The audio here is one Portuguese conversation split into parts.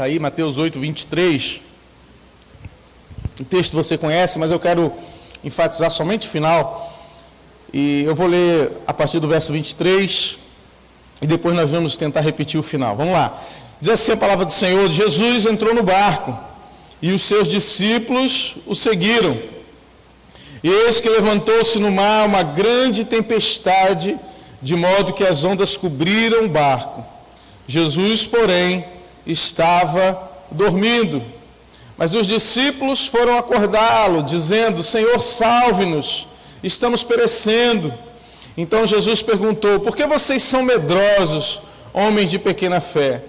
aí, Mateus 8, 23. O texto você conhece, mas eu quero enfatizar somente o final. E eu vou ler a partir do verso 23, e depois nós vamos tentar repetir o final. Vamos lá. Diz assim a palavra do Senhor: Jesus entrou no barco, e os seus discípulos o seguiram. E eis que levantou-se no mar uma grande tempestade, de modo que as ondas cobriram o barco. Jesus, porém, estava dormindo. Mas os discípulos foram acordá-lo, dizendo: Senhor, salve-nos, estamos perecendo. Então Jesus perguntou: por que vocês são medrosos, homens de pequena fé?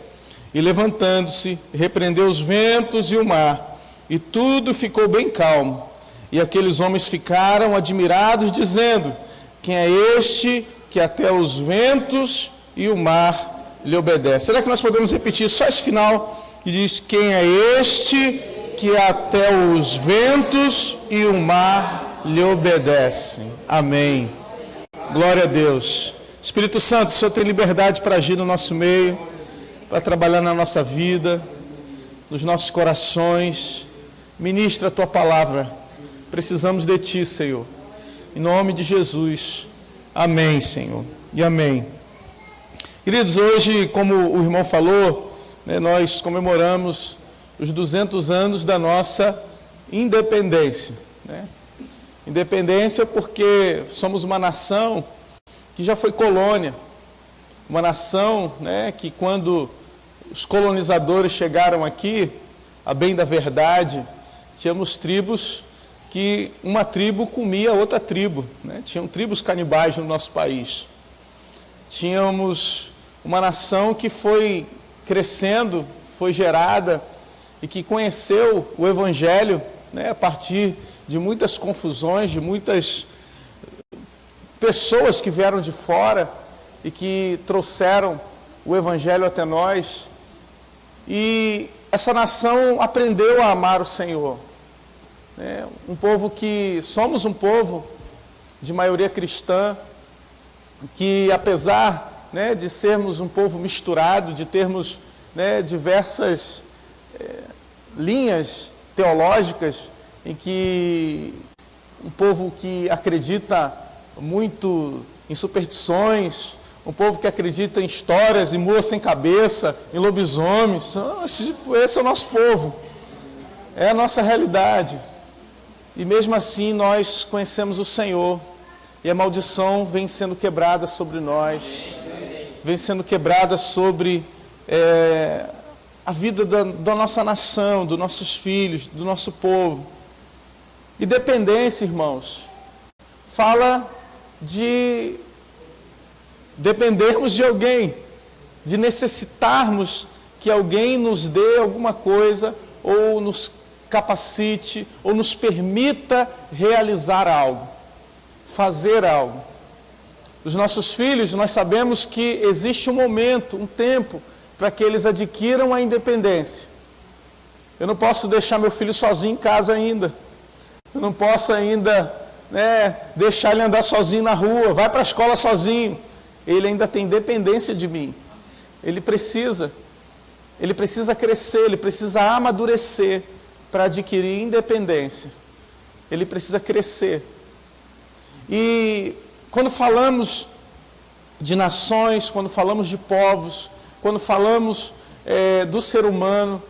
E levantando-se, repreendeu os ventos e o mar, e tudo ficou bem calmo. E aqueles homens ficaram admirados, dizendo: quem é este que até os ventos e o mar lhe obedecem? Será que nós podemos repetir só esse final, que diz: quem é este que até os ventos e o mar lhe obedecem? Amém. Glória a Deus. Espírito Santo, o Senhor tem liberdade para agir no nosso meio, para trabalhar na nossa vida, nos nossos corações. Ministra a Tua palavra. Precisamos de Ti, Senhor. Em nome de Jesus. Amém, Senhor. E amém. Queridos, hoje, como o irmão falou, nós comemoramos os 200 anos da nossa independência. Independência porque somos uma nação que já foi colônia. Uma nação que quando os colonizadores chegaram aqui, a bem da verdade, tínhamos tribos que uma tribo comia outra tribo. Tinham tribos canibais no nosso país. Tínhamos uma nação que foi crescendo, foi gerada e que conheceu o Evangelho a partir de muitas confusões, de muitas pessoas que vieram de fora e que trouxeram o Evangelho até nós. E essa nação aprendeu a amar o Senhor. Um povo que somos um povo de maioria cristã, que apesar de sermos um povo misturado, de termos diversas linhas teológicas, em que um povo que acredita muito em superstições, um povo que acredita em histórias, em mula sem cabeça, em lobisomens, esse é o nosso povo, é a nossa realidade. E mesmo assim nós conhecemos o Senhor, e a maldição vem sendo quebrada sobre nós, vem sendo quebrada sobre a vida da nossa nação, dos nossos filhos, do nosso povo. E dependência, irmãos, fala de dependermos de alguém, de necessitarmos que alguém nos dê alguma coisa, ou nos capacite, ou nos permita realizar algo, fazer algo. Os nossos filhos, nós sabemos que existe um momento, um tempo, para que eles adquiram a independência. Eu não posso deixar meu filho sozinho em casa ainda. Eu não posso ainda deixar ele andar sozinho na rua, vai para a escola sozinho. Ele ainda tem dependência de mim. Ele precisa crescer, ele precisa amadurecer para adquirir independência. Ele precisa crescer. E quando falamos de nações, quando falamos de povos, quando falamos do ser humano,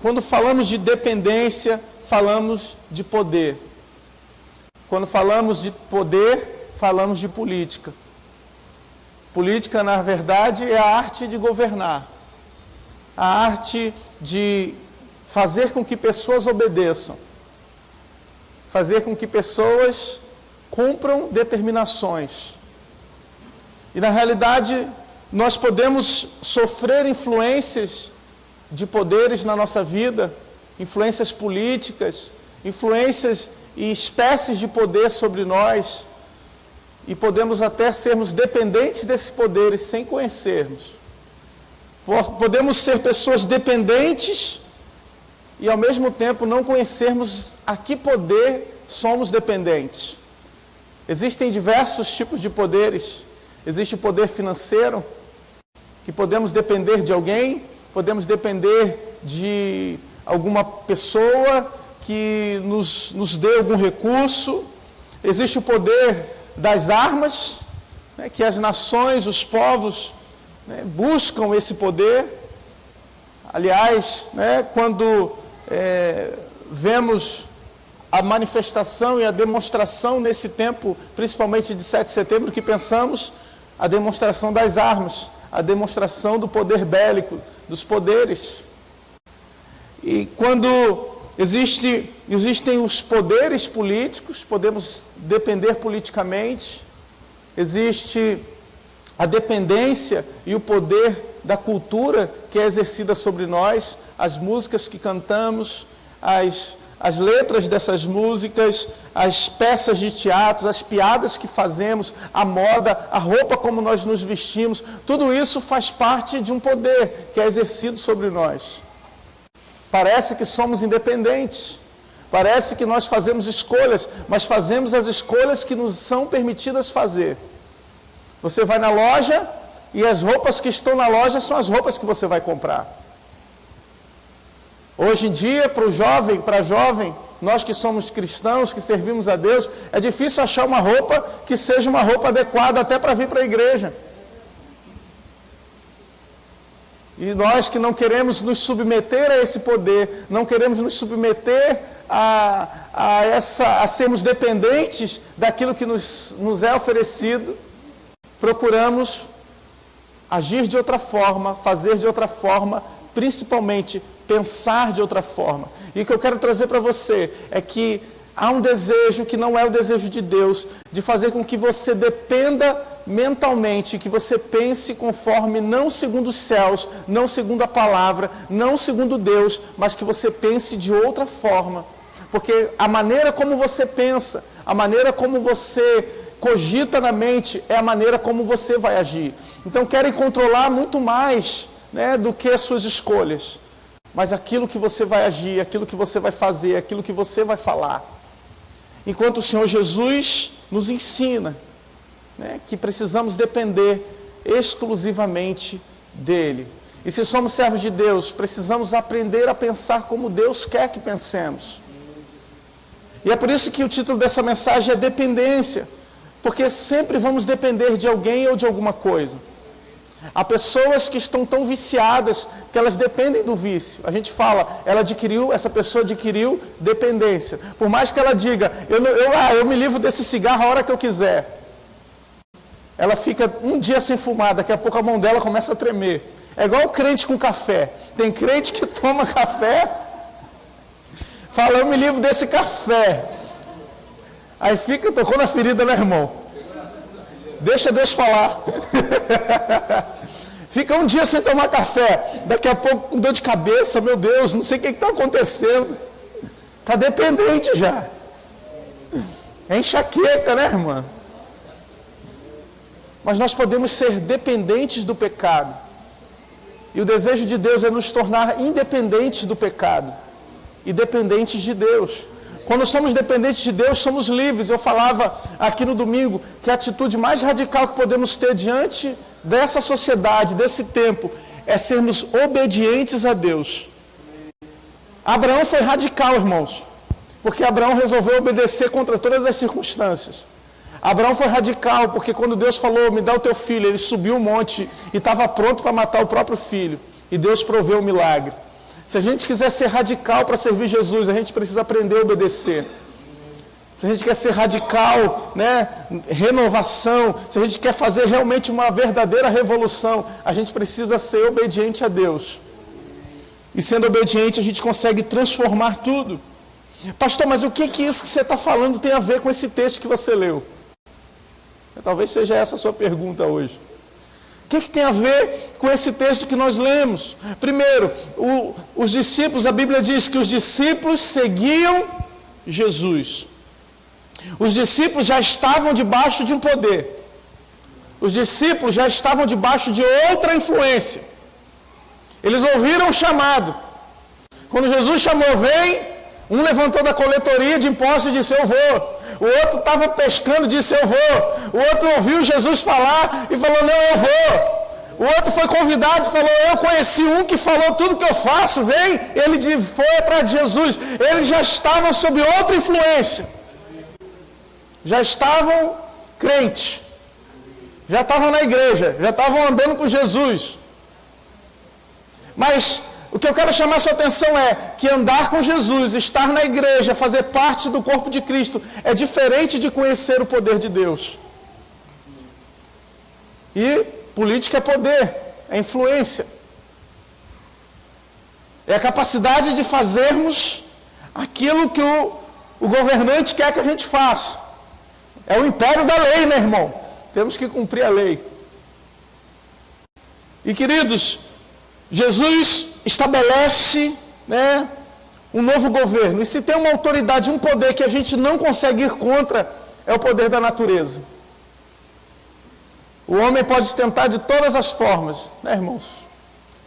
quando falamos de dependência, falamos de poder. Quando falamos de poder, falamos de política. Política, na verdade, é a arte de governar. A arte de fazer com que pessoas obedeçam. Fazer com que pessoas cumpram determinações. E, na realidade, nós podemos sofrer influências de poderes na nossa vida, influências políticas, influências e espécies de poder sobre nós, e podemos até sermos dependentes desses poderes sem conhecermos. Podemos ser pessoas dependentes e ao mesmo tempo não conhecermos a que poder somos dependentes. Existem diversos tipos de poderes. Existe o poder financeiro, que podemos depender de alguém, podemos depender de alguma pessoa que nos dê algum recurso. Existe o poder das armas, né, que as nações, os povos, né, buscam esse poder. Aliás, né, quando vemos a manifestação e a demonstração nesse tempo, principalmente de 7 de setembro, que pensamos a demonstração das armas, a demonstração do poder bélico, dos poderes. E quando existem os poderes políticos, podemos depender politicamente, existe a dependência e o poder da cultura que é exercida sobre nós, as músicas que cantamos, as letras dessas músicas, as peças de teatro, as piadas que fazemos, a moda, a roupa como nós nos vestimos, tudo isso faz parte de um poder que é exercido sobre nós. Parece que somos independentes, parece que nós fazemos escolhas, mas fazemos as escolhas que nos são permitidas fazer. Você vai na loja e as roupas que estão na loja são as roupas que você vai comprar. Hoje em dia, para a jovem, nós que somos cristãos, que servimos a Deus, é difícil achar uma roupa que seja uma roupa adequada até para vir para a igreja. E nós que não queremos nos submeter a esse poder, não queremos nos submeter a sermos dependentes daquilo que nos é oferecido, procuramos agir de outra forma, fazer de outra forma, principalmente pensar de outra forma. E o que eu quero trazer para você é que há um desejo que não é o desejo de Deus, de fazer com que você dependa mentalmente, que você pense conforme, não segundo os céus, não segundo a palavra, não segundo Deus, mas que você pense de outra forma. Porque a maneira como você pensa, a maneira como você cogita na mente, é a maneira como você vai agir. Então querem controlar muito mais, né, do que as suas escolhas. Mas aquilo que você vai agir, aquilo que você vai fazer, aquilo que você vai falar. Enquanto o Senhor Jesus nos ensina, né, que precisamos depender exclusivamente dEle. E se somos servos de Deus, precisamos aprender a pensar como Deus quer que pensemos. E é por isso que o título dessa mensagem é dependência, porque sempre vamos depender de alguém ou de alguma coisa. Há pessoas que estão tão viciadas que elas dependem do vício. A gente fala, essa pessoa adquiriu dependência. Por mais que ela diga, eu me livro desse cigarro a hora que eu quiser. Ela fica um dia sem fumar, daqui a pouco a mão dela começa a tremer. É igual o crente com café. Tem crente que toma café, fala, eu me livro desse café. Aí tocou na ferida, né, irmão? Deixa Deus falar. Fica um dia sem tomar café, daqui a pouco com dor de cabeça, meu Deus, não sei o que está acontecendo. Está dependente já. É enxaqueca, né, irmã? Mas nós podemos ser dependentes do pecado. E o desejo de Deus é nos tornar independentes do pecado e dependentes de Deus. Quando somos dependentes de Deus, somos livres. Eu falava aqui no domingo que a atitude mais radical que podemos ter diante dessa sociedade, desse tempo, é sermos obedientes a Deus. Abraão foi radical, irmãos, porque Abraão resolveu obedecer contra todas as circunstâncias. Abraão foi radical, porque quando Deus falou, me dá o teu filho, ele subiu o monte e estava pronto para matar o próprio filho. E Deus proveu o milagre. Se a gente quiser ser radical para servir Jesus, a gente precisa aprender a obedecer. Se a gente quer ser radical, né, renovação, se a gente quer fazer realmente uma verdadeira revolução, a gente precisa ser obediente a Deus. E sendo obediente, a gente consegue transformar tudo. Pastor, mas o que isso que você está falando tem a ver com esse texto que você leu? Talvez seja essa a sua pergunta hoje. O que tem a ver com esse texto que nós lemos? Primeiro, os discípulos, a Bíblia diz que os discípulos seguiam Jesus. Os discípulos já estavam debaixo de um poder. Os discípulos já estavam debaixo de outra influência. Eles ouviram o chamado. Quando Jesus chamou, vem, um levantou da coletoria de impostos e disse, eu vou. O outro estava pescando e disse, eu vou. O outro ouviu Jesus falar e falou, não, eu vou. O outro foi convidado e falou, eu conheci um que falou tudo que eu faço, vem. Ele foi atrás de Jesus. Eles já estavam sob outra influência. Já estavam crentes. Já estavam na igreja. Já estavam andando com Jesus. Mas o que eu quero chamar a sua atenção é que andar com Jesus, estar na igreja, fazer parte do corpo de Cristo, é diferente de conhecer o poder de Deus. E política é poder, é influência. É a capacidade de fazermos aquilo que o governante quer que a gente faça. É o império da lei, né, irmão? Temos que cumprir a lei. E, queridos, Jesus estabelece, né, um novo governo. E se tem uma autoridade, um poder que a gente não consegue ir contra, é o poder da natureza. O homem pode tentar de todas as formas, né, irmãos?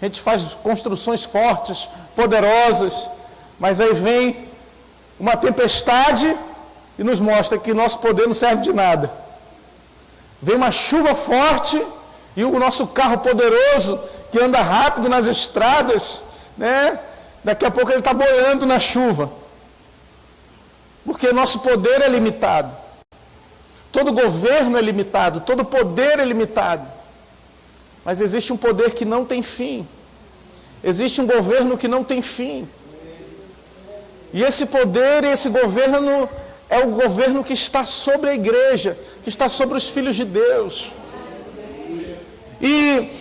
A gente faz construções fortes, poderosas, mas aí vem uma tempestade e nos mostra que nosso poder não serve de nada. Vem uma chuva forte e o nosso carro poderoso, que anda rápido nas estradas, né? Daqui a pouco ele está boiando na chuva. Porque nosso poder é limitado. Todo governo é limitado, todo poder é limitado. Mas existe um poder que não tem fim. Existe um governo que não tem fim. E esse poder e esse governo é o governo que está sobre a igreja, que está sobre os filhos de Deus. E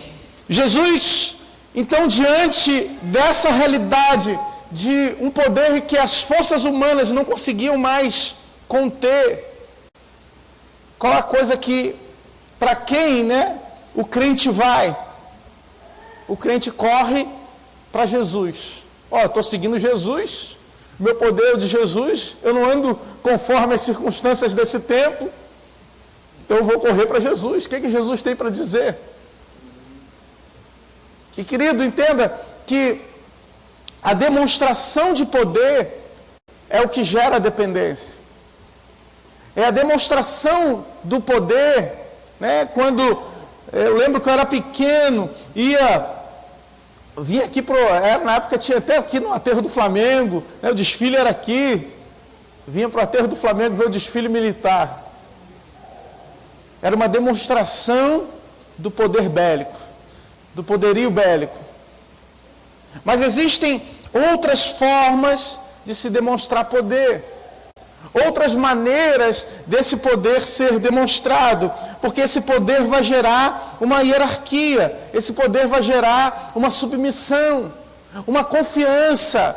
Jesus, então, diante dessa realidade de um poder que as forças humanas não conseguiam mais conter, qual a coisa que, para quem, né, o crente vai? O crente corre para Jesus. Eu estou seguindo Jesus, meu poder é o de Jesus, eu não ando conforme as circunstâncias desse tempo, então eu vou correr para Jesus. O que Jesus tem para dizer? E, querido, entenda que a demonstração de poder é o que gera a dependência. É a demonstração do poder, né? Quando eu lembro que eu era pequeno, vinha aqui na época tinha até aqui no aterro do Flamengo, né? O desfile era aqui, vinha para o aterro do Flamengo ver o desfile militar. Era uma demonstração do poder bélico, do poderio bélico. Mas existem outras formas de se demonstrar poder. Outras maneiras desse poder ser demonstrado, porque esse poder vai gerar uma hierarquia, esse poder vai gerar uma submissão, uma confiança.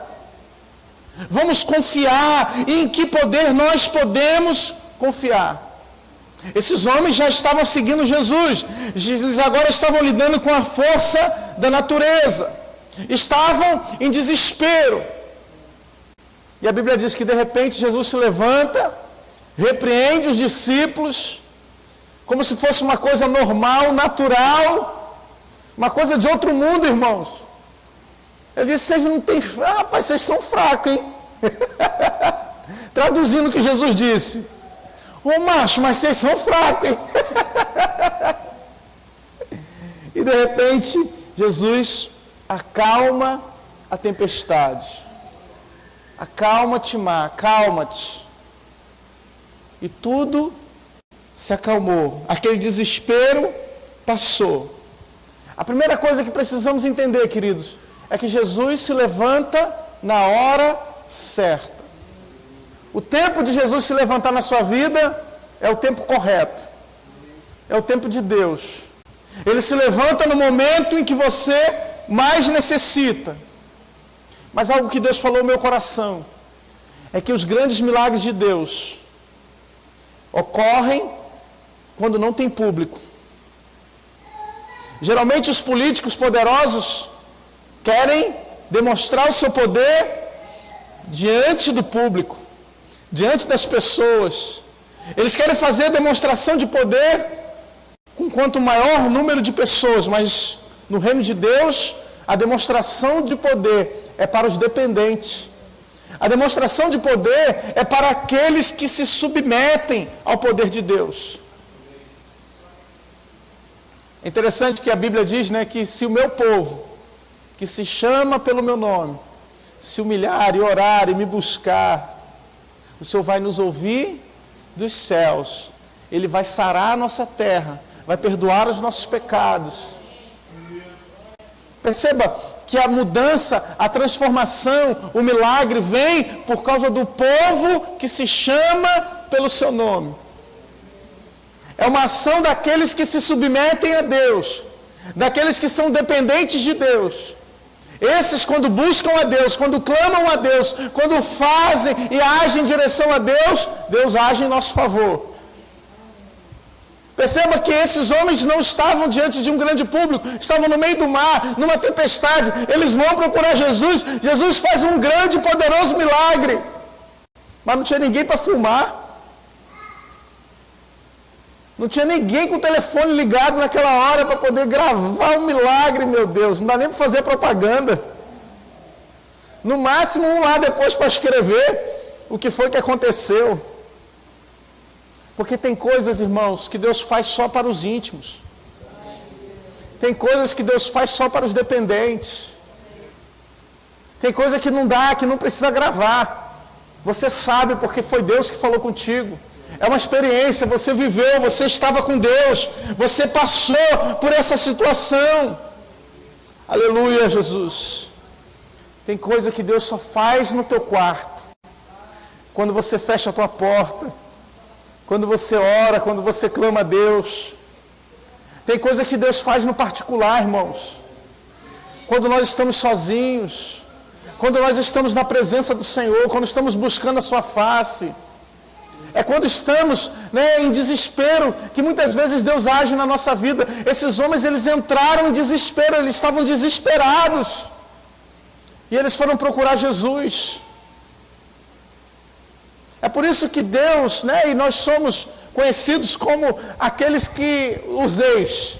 Vamos confiar em que poder nós podemos confiar. Esses homens já estavam seguindo Jesus, eles agora estavam lidando com a força da natureza, estavam em desespero. E a Bíblia diz que de repente Jesus se levanta, repreende os discípulos, como se fosse uma coisa normal, natural, uma coisa de outro mundo, irmãos. Ele disse, vocês não têm fé, rapaz, vocês são fracos, hein? Traduzindo o que Jesus disse. Macho, mas vocês são fracos, hein? E de repente, Jesus acalma a tempestade. Acalma-te, mar, acalma-te. E tudo se acalmou. Aquele desespero passou. A primeira coisa que precisamos entender, queridos, é que Jesus se levanta na hora certa. O tempo de Jesus se levantar na sua vida é o tempo correto. É o tempo de Deus. Ele se levanta no momento em que você mais necessita. Mas algo que Deus falou no meu coração é que os grandes milagres de Deus ocorrem quando não tem público. Geralmente os políticos poderosos querem demonstrar o seu poder diante do público, diante das pessoas. Eles querem fazer demonstração de poder com quanto maior número de pessoas, mas no reino de Deus, a demonstração de poder é para os dependentes. A demonstração de poder é para aqueles que se submetem ao poder de Deus. É interessante que a Bíblia diz, né, que se o meu povo, que se chama pelo meu nome, se humilhar e orar e me buscar, o Senhor vai nos ouvir dos céus. Ele vai sarar a nossa terra, vai perdoar os nossos pecados. Perceba que a mudança, a transformação, o milagre vem por causa do povo que se chama pelo seu nome. É uma ação daqueles que se submetem a Deus, daqueles que são dependentes de Deus. Esses, quando buscam a Deus, quando clamam a Deus, quando fazem e agem em direção a Deus, Deus age em nosso favor. Perceba que esses homens não estavam diante de um grande público, estavam no meio do mar, numa tempestade. Eles vão procurar Jesus. Jesus faz um grande e poderoso milagre, mas não tinha ninguém para filmar. Não tinha ninguém com o telefone ligado naquela hora para poder gravar um milagre, meu Deus. Não dá nem para fazer propaganda. No máximo, um lá depois para escrever o que foi que aconteceu. Porque tem coisas, irmãos, que Deus faz só para os íntimos. Tem coisas que Deus faz só para os dependentes. Tem coisa que não dá, que não precisa gravar. Você sabe porque foi Deus que falou contigo. É uma experiência, você viveu, você estava com Deus, você passou por essa situação. Aleluia, Jesus. Tem coisa que Deus só faz no teu quarto, quando você fecha a tua porta, quando você ora, quando você clama a Deus. Tem coisa que Deus faz no particular, irmãos, quando nós estamos sozinhos, quando nós estamos na presença do Senhor, quando estamos buscando a sua face. É quando estamos, em desespero, que muitas vezes Deus age na nossa vida. Esses homens, eles entraram em desespero, eles estavam desesperados. E eles foram procurar Jesus. É por isso que Deus, e nós somos conhecidos como aqueles que, os ex.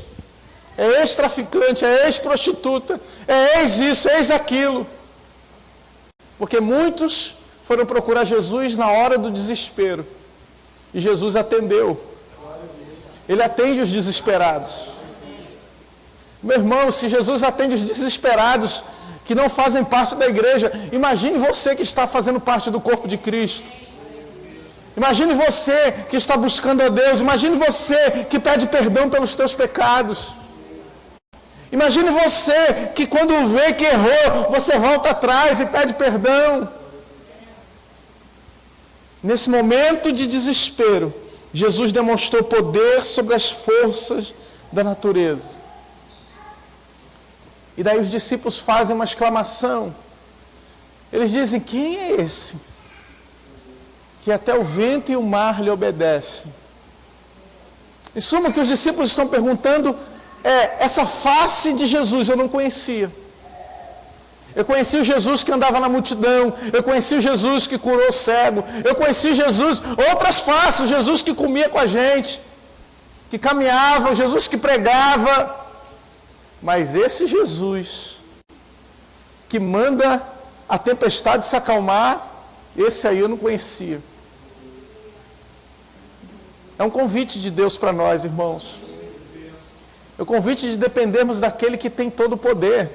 É ex-traficante, é ex-prostituta, é ex-isso, é ex-aquilo. Porque muitos foram procurar Jesus na hora do desespero. E Jesus atendeu. Ele atende os desesperados. Meu irmão, se Jesus atende os desesperados que não fazem parte da igreja, imagine você que está fazendo parte do corpo de Cristo. Imagine você que está buscando a Deus. Imagine você que pede perdão pelos teus pecados. Imagine você que quando vê que errou, você volta atrás e pede perdão. Nesse momento de desespero, Jesus demonstrou poder sobre as forças da natureza. E daí os discípulos fazem uma exclamação. Eles dizem: quem é esse? Que até o vento e o mar lhe obedecem. Em suma, o que os discípulos estão perguntando é: essa face de Jesus eu não conhecia. Eu conheci o Jesus que andava na multidão, eu conheci o Jesus que curou o cego, eu conheci Jesus, outras faces, o Jesus que comia com a gente, que caminhava, o Jesus que pregava. Mas esse Jesus que manda a tempestade se acalmar, esse aí eu não conhecia. É um convite de Deus para nós, irmãos. É o convite de dependermos daquele que tem todo o poder.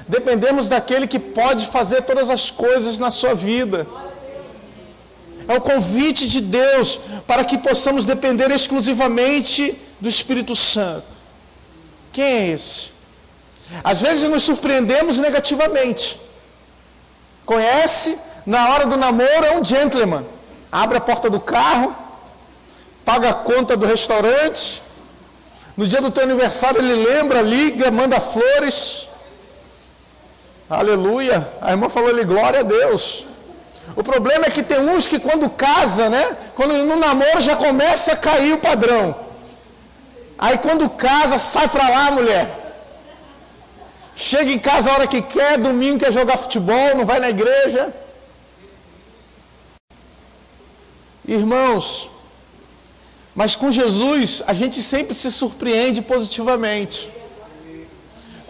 Dependemos daquele que pode fazer todas as coisas na sua vida. É o convite de Deus para que possamos depender exclusivamente do Espírito Santo. Quem é esse? Às vezes nos surpreendemos negativamente. Conhece, na hora do namoro é um gentleman. Abre a porta do carro, paga a conta do restaurante. No dia do teu aniversário ele lembra, liga, manda flores. Aleluia, a irmã falou ali, glória a Deus. O problema é que tem uns que quando casa, quando no namoro já começa a cair o padrão. Aí quando casa, sai pra lá, mulher. Chega em casa a hora que quer, domingo quer jogar futebol, não vai na igreja. Irmãos, mas com Jesus a gente sempre se surpreende positivamente.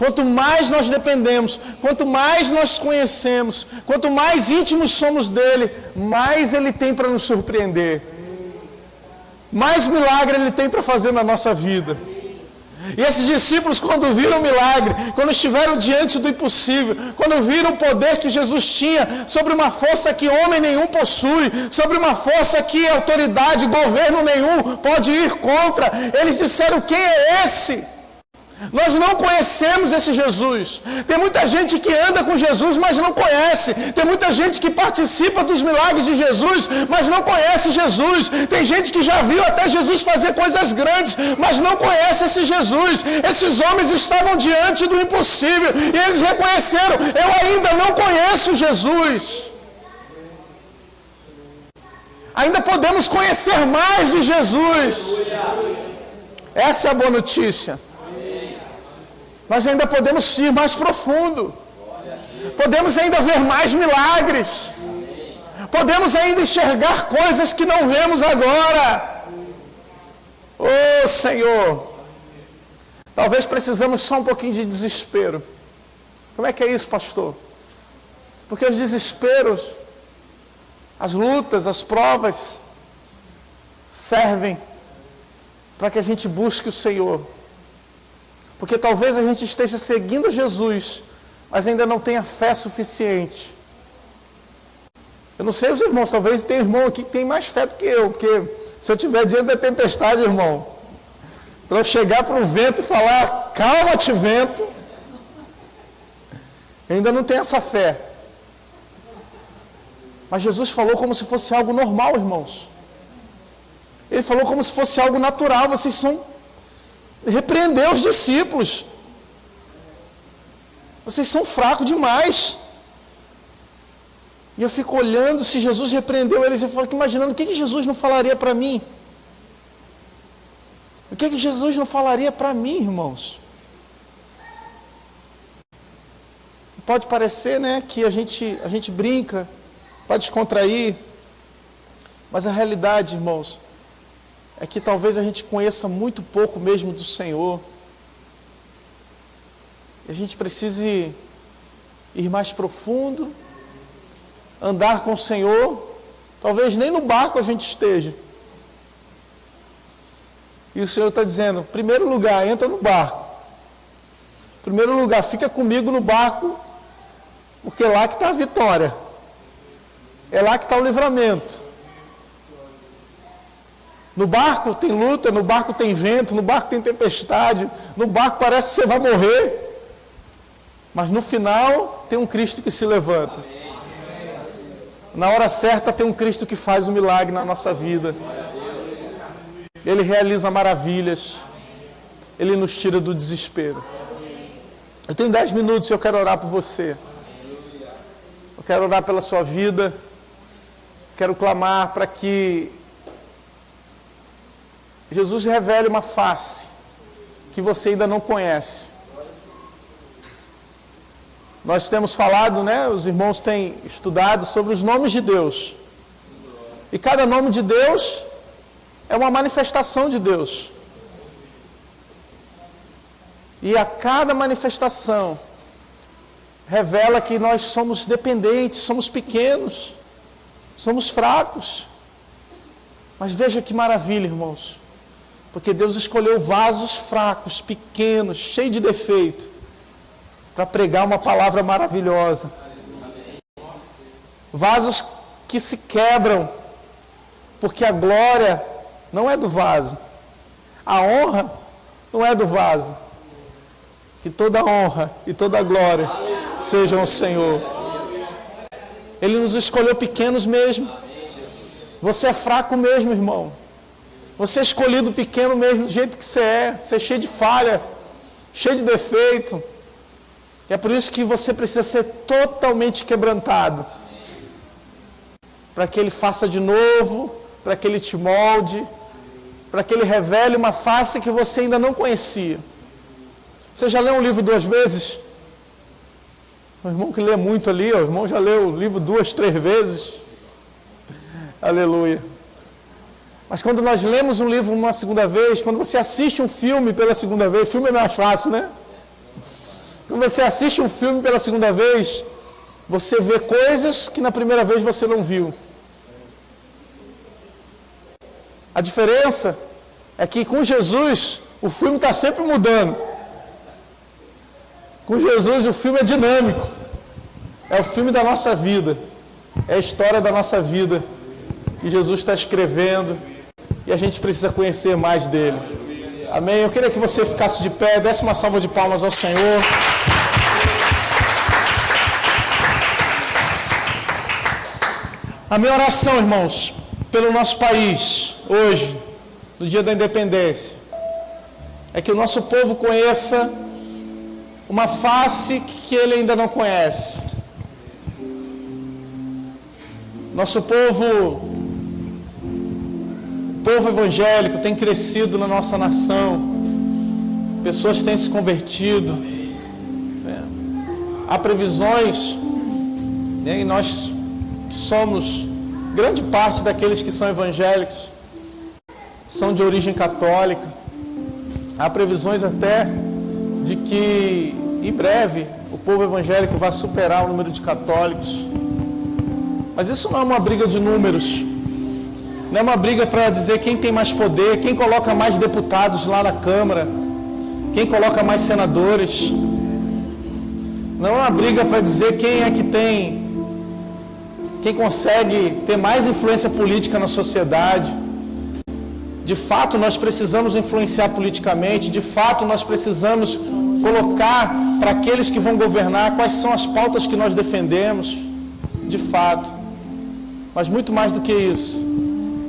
Quanto mais nós dependemos, quanto mais nós conhecemos, quanto mais íntimos somos dele, mais ele tem para nos surpreender. Mais milagre ele tem para fazer na nossa vida. E esses discípulos, quando viram o milagre, quando estiveram diante do impossível, quando viram o poder que Jesus tinha sobre uma força que homem nenhum possui, sobre uma força que autoridade, governo nenhum pode ir contra, eles disseram: quem é esse? Nós não conhecemos esse Jesus. Tem muita gente que anda com Jesus, mas não conhece. Tem muita gente que participa dos milagres de Jesus, mas não conhece Jesus. Tem gente que já viu até Jesus fazer coisas grandes, mas não conhece esse Jesus. Esses homens estavam diante do impossível e eles reconheceram: eu ainda não conheço Jesus. Ainda podemos conhecer mais de Jesus. Essa é a boa notícia. Nós ainda podemos ir mais profundo. Podemos ainda ver mais milagres. Podemos ainda enxergar coisas que não vemos agora. Oh, Senhor! Talvez precisamos só um pouquinho de desespero. Como é que é isso, pastor? Porque os desesperos, as lutas, as provas servem para que a gente busque o Senhor. Porque talvez a gente esteja seguindo Jesus, mas ainda não tenha fé suficiente. Eu não sei os irmãos, talvez tenha irmão aqui que tem mais fé do que eu, porque se eu estiver diante da tempestade, irmão, para eu chegar para o vento e falar: calma-te, vento, eu ainda não tenho essa fé. Mas Jesus falou como se fosse algo normal, irmãos. Ele falou como se fosse algo natural. Vocês são... repreendeu os discípulos. Vocês são fracos demais. E eu fico olhando, se Jesus repreendeu eles, eu fico imaginando: o que Jesus não falaria para mim? O que Jesus não falaria para mim, irmãos? Pode parecer, né, que a gente brinca, pode descontrair, mas a realidade, irmãos, é que talvez a gente conheça muito pouco mesmo do Senhor. E a gente precise ir mais profundo, andar com o Senhor. Talvez nem no barco a gente esteja. E o Senhor está dizendo: em primeiro lugar, entra no barco. Em primeiro lugar, fica comigo no barco, porque é lá que está a vitória. É lá que está o livramento. No barco tem luta, no barco tem vento, no barco tem tempestade, no barco parece que você vai morrer, mas no final tem um Cristo que se levanta. Na hora certa tem um Cristo que faz um milagre na nossa vida. Ele realiza maravilhas, Ele nos tira do desespero. Eu tenho 10 minutos e eu quero orar por você. Eu quero orar pela sua vida, quero clamar para que Jesus revele uma face que você ainda não conhece. Nós temos falado, né? Os irmãos têm estudado sobre os nomes de Deus. E cada nome de Deus é uma manifestação de Deus. E a cada manifestação revela que nós somos dependentes, somos pequenos, somos fracos. Mas veja que maravilha, irmãos. Porque Deus escolheu vasos fracos, pequenos, cheios de defeito, para pregar uma palavra maravilhosa. Vasos que se quebram, porque a glória não é do vaso, a honra não é do vaso. Que toda honra e toda glória sejam ao Senhor. Ele nos escolheu pequenos mesmo. Você é fraco mesmo, irmão. Você é escolhido pequeno mesmo, do jeito que você é cheio de falha, cheio de defeito. E é por isso que você precisa ser totalmente quebrantado. Para que Ele faça de novo, para que Ele te molde, para que Ele revele uma face que você ainda não conhecia. Você já leu um livro 2 vezes? O irmão que lê muito ali, o irmão já leu o livro 2, 3 vezes. Aleluia. Mas quando nós lemos um livro uma segunda vez, quando você assiste um filme pela segunda vez, filme é mais fácil, né? Quando você assiste um filme pela segunda vez, você vê coisas que na primeira vez você não viu. A diferença é que com Jesus O filme está sempre mudando. Com Jesus o filme é dinâmico. É o filme da nossa vida. É a história da nossa vida. Que Jesus está escrevendo. E a gente precisa conhecer mais dele. Amém? Eu queria que você ficasse de pé, desse uma salva de palmas ao Senhor. A minha oração, irmãos, pelo nosso país, hoje, no dia da independência, é que o nosso povo conheça uma face que ele ainda não conhece. Nosso povo evangélico tem crescido na nossa nação, pessoas têm se convertido, há previsões, e nós somos, grande parte daqueles que são evangélicos, são de origem católica, há previsões até de que em breve o povo evangélico vai superar o número de católicos, mas isso não é uma briga de números, não é uma briga para dizer quem tem mais poder, quem coloca mais deputados lá na Câmara, quem coloca mais senadores. Não é uma briga para dizer quem é que quem consegue ter mais influência política na sociedade. De fato, nós precisamos influenciar politicamente, de fato, nós precisamos colocar para aqueles que vão governar quais são as pautas que nós defendemos, de fato. Mas muito mais do que isso,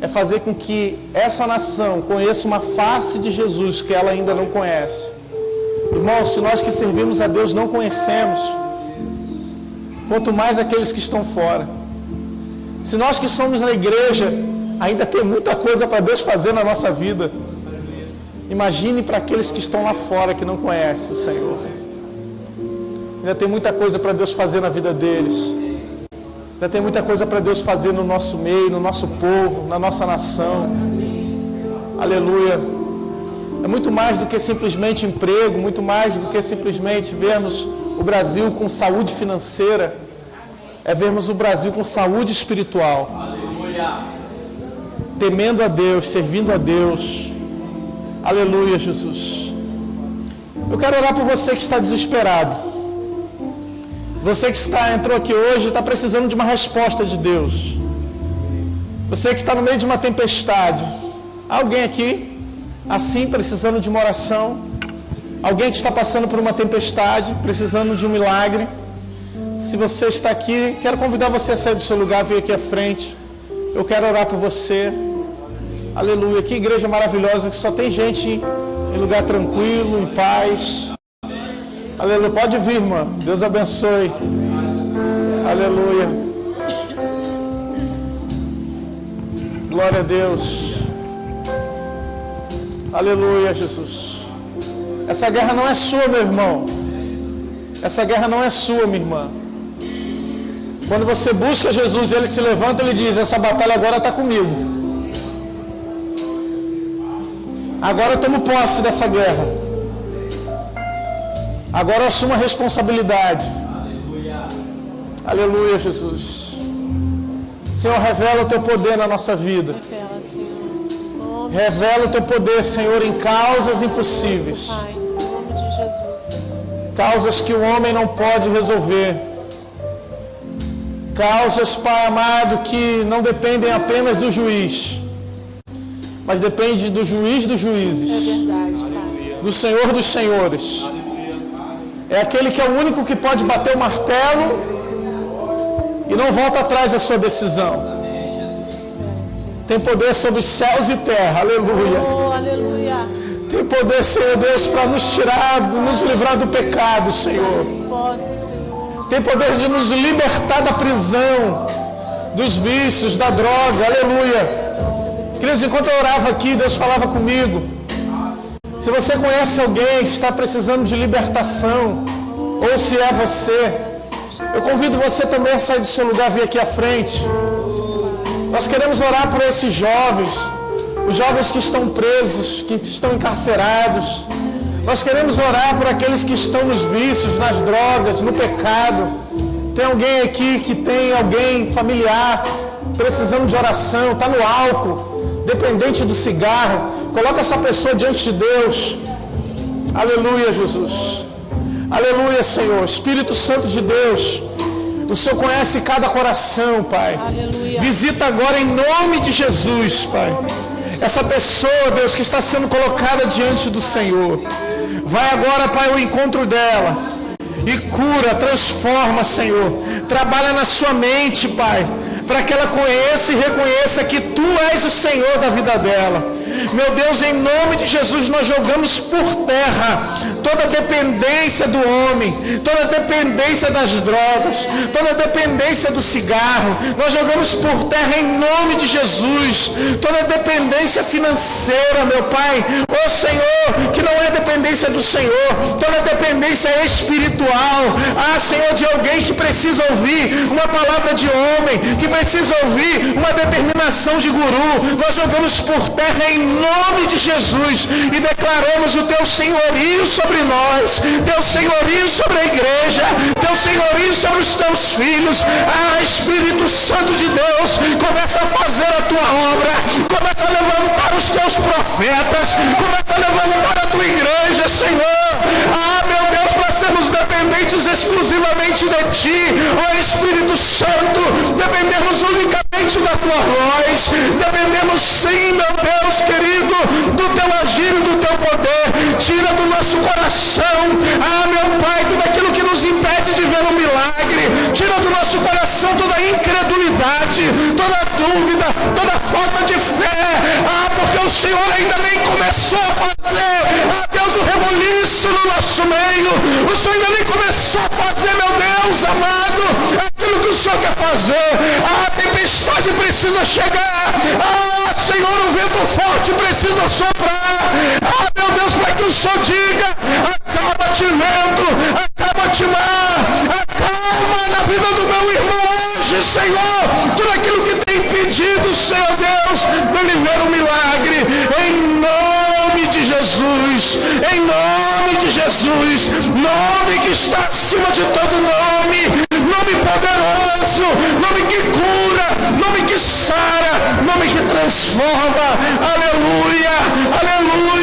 é fazer com que essa nação conheça uma face de Jesus que ela ainda não conhece. Irmãos, se nós que servimos a Deus não conhecemos, quanto mais aqueles que estão fora. Se nós que somos na igreja, ainda tem muita coisa para Deus fazer na nossa vida. Imagine para aqueles que estão lá fora, que não conhecem o Senhor. Ainda tem muita coisa para Deus fazer na vida deles. Ainda tem muita coisa para Deus fazer no nosso meio, no nosso povo, na nossa nação. Aleluia. É muito mais do que simplesmente emprego, muito mais do que simplesmente vermos o Brasil com saúde financeira. É vermos o Brasil com saúde espiritual. Aleluia. Temendo a Deus, servindo a Deus. Aleluia, Jesus. Eu quero orar por você que está desesperado. Você que entrou aqui hoje e está precisando de uma resposta de Deus. Você que está no meio de uma tempestade. Alguém aqui, assim, precisando de uma oração. Alguém que está passando por uma tempestade, precisando de um milagre. Se você está aqui, quero convidar você a sair do seu lugar, vir aqui à frente. Eu quero orar por você. Aleluia. Que igreja maravilhosa, que só tem gente em lugar tranquilo, em paz. Aleluia. Pode vir, irmã. Deus abençoe. Aleluia. Glória a Deus. Aleluia, Jesus. Essa guerra não é sua, meu irmão. Essa guerra não é sua, minha irmã. Quando você busca Jesus e Ele se levanta, Ele diz: essa batalha agora está comigo. Agora eu tomo posse dessa guerra. Agora eu assumo a responsabilidade. Aleluia. Aleluia, Jesus. Senhor, revela o Teu poder na nossa vida. Revela, Senhor. Revela o Teu poder, Senhor, em causas impossíveis. Pai, em nome de Jesus. Causas que o homem não pode resolver. Causas, Pai amado, que não dependem apenas do juiz, mas depende do juiz dos juízes. É verdade, Pai. Do Senhor dos senhores. É aquele que é o único que pode bater o martelo e não volta atrás da sua decisão. Tem poder sobre os céus e terra. Aleluia. Oh, aleluia. Tem poder, Senhor Deus, para nos tirar, nos livrar do pecado, Senhor. Resposta, Senhor. Tem poder de nos libertar da prisão, dos vícios, da droga. Aleluia. Queridos, enquanto eu orava aqui, Deus falava comigo. Se você conhece alguém que está precisando de libertação, ou se é você, eu convido você também a sair do seu lugar e vir aqui à frente. Nós queremos orar por esses jovens, os jovens que estão presos, que estão encarcerados. Nós queremos orar por aqueles que estão nos vícios, nas drogas, no pecado. Tem alguém aqui que tem alguém familiar precisando de oração, está no álcool, dependente do cigarro. Coloca essa pessoa diante de Deus. Aleluia, Jesus. Aleluia, Senhor. Espírito Santo de Deus, o Senhor conhece cada coração, Pai. Aleluia. Visita agora em nome de Jesus, Pai. Essa pessoa, Deus, que está sendo colocada diante do Senhor. Vai agora, Pai, ao encontro dela. E cura, transforma, Senhor. Trabalha na sua mente, Pai, para que ela conheça e reconheça que Tu és o Senhor da vida dela. Meu Deus, em nome de Jesus, nós jogamos por terra toda dependência do homem, toda dependência das drogas, toda dependência do cigarro. Nós jogamos por terra em nome de Jesus, toda dependência financeira, meu Pai. Ô Senhor, que não é dependência do Senhor, toda dependência espiritual. Ah, Senhor, de alguém que precisa ouvir uma palavra de homem, que precisa ouvir uma determinação de guru. Nós jogamos por terra em nome de Jesus e declaramos o Teu senhorio sobre nós, Teu senhorio sobre a igreja, Teu senhorio sobre os Teus filhos. Ah, Espírito Santo de Deus, começa a fazer a Tua obra, começa a levantar os Teus profetas, começa a levantar a Tua igreja, Senhor. Ah, meu Deus, para sermos dependentes exclusivamente de Ti, ó Espírito Santo, dependemos unicamente da Tua voz, dependemos sim, meu Deus querido, do Teu agir e do Teu poder. Tira do nosso coração, ah, meu Pai, tudo aquilo que nos impede de ver um milagre. Tira do nosso coração toda a incredulidade, toda a dúvida, toda a falta de fé. Ah, porque o Senhor ainda nem começou a fazer, ah, Deus, o reboliço no nosso meio. O Senhor ainda nem começou a fazer, meu Deus amado, aquilo que o Senhor quer fazer. Ah, a tempestade precisa chegar. Ah, Senhor, o vento forte precisa soprar. Ah, meu Deus, para que o Senhor diga: acaba-te vento, acaba-te mar, acalma na vida do meu irmão hoje, Senhor, tudo aquilo que tem impedido, Senhor Deus, dele ver um milagre, em nome de Jesus, em nome de Jesus, nome que está acima de todo nome, nome poderoso, nome que cura, nome que sara, nome que transforma. Aleluia, aleluia.